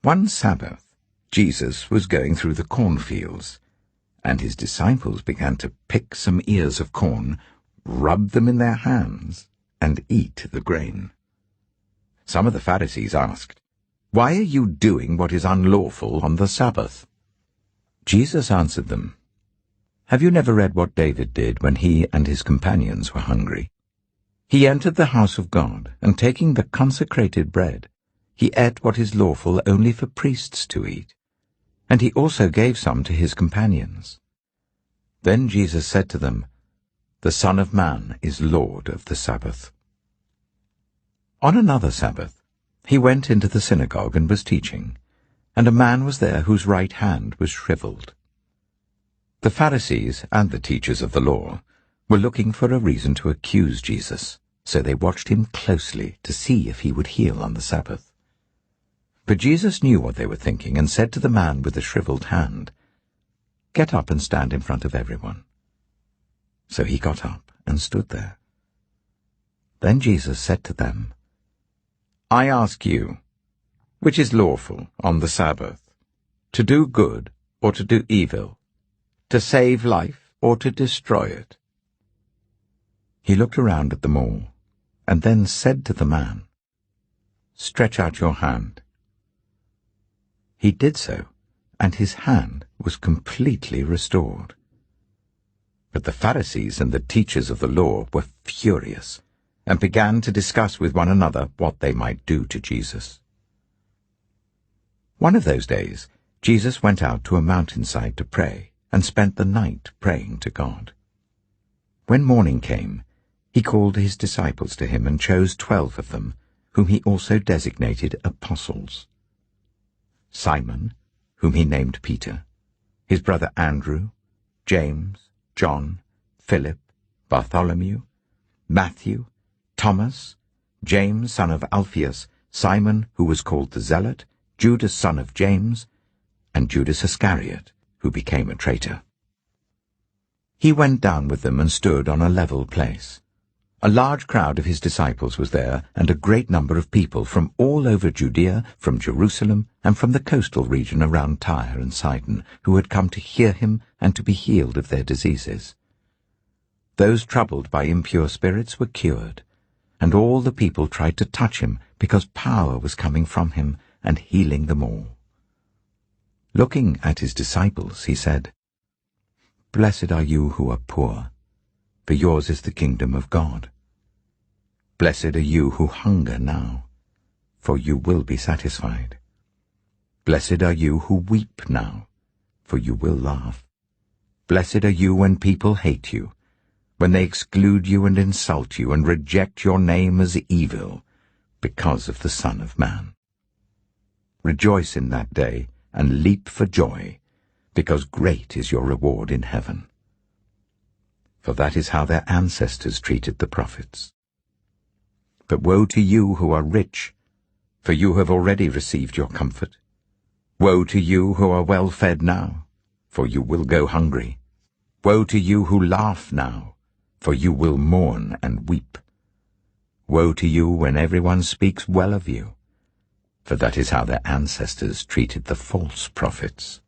One Sabbath, Jesus was going through the cornfields, and his disciples began to pick some ears of corn, rub them in their hands, and eat the grain. Some of the Pharisees asked, "Why are you doing what is unlawful on the Sabbath?" Jesus answered them, "Have you never read what David did when he and his companions were hungry? He entered the house of God, and taking the consecrated bread, he ate what is lawful only for priests to eat, and he also gave some to his companions. Then Jesus said to them, 'The Son of Man is Lord of the Sabbath.'" On another Sabbath, he went into the synagogue and was teaching, and a man was there whose right hand was shriveled. The Pharisees and the teachers of the law were looking for a reason to accuse Jesus, so they watched him closely to see if he would heal on the Sabbath. But Jesus knew what they were thinking and said to the man with the shriveled hand, "Get up and stand in front of everyone." So he got up and stood there. Then Jesus said to them, "I ask you, which is lawful on the Sabbath, to do good or to do evil, to save life or to destroy it?" He looked around at them all, and then said to the man, "Stretch out your hand." He did so, and his hand was completely restored. But the Pharisees and the teachers of the law were furious, and began to discuss with one another what they might do to Jesus. One of those days, Jesus went out to a mountainside to pray, and spent the night praying to God. When morning came, he called his disciples to him and chose 12 of them, whom he also designated apostles: Simon, whom he named Peter, his brother Andrew, James, John, Philip, Bartholomew, Matthew, Thomas, James son of Alphaeus, Simon who was called the Zealot, Judas son of James, and Judas Iscariot, who became a traitor. He went down with them and stood on a level place. A large crowd of his disciples was there, and a great number of people from all over Judea, from Jerusalem, and from the coastal region around Tyre and Sidon, who had come to hear him and to be healed of their diseases. Those troubled by impure spirits were cured, and all the people tried to touch him, because power was coming from him and healing them all. Looking at his disciples, he said, "Blessed are you who are poor, for yours is the kingdom of God. Blessed are you who hunger now, for you will be satisfied. Blessed are you who weep now, for you will laugh. Blessed are you when people hate you, when they exclude you and insult you and reject your name as evil, because of the Son of Man. Rejoice in that day and leap for joy, because great is your reward in heaven. For that is how their ancestors treated the prophets. But woe to you who are rich, for you have already received your comfort. Woe to you who are well fed now, for you will go hungry. Woe to you who laugh now, for you will mourn and weep. Woe to you when everyone speaks well of you, for that is how their ancestors treated the false prophets.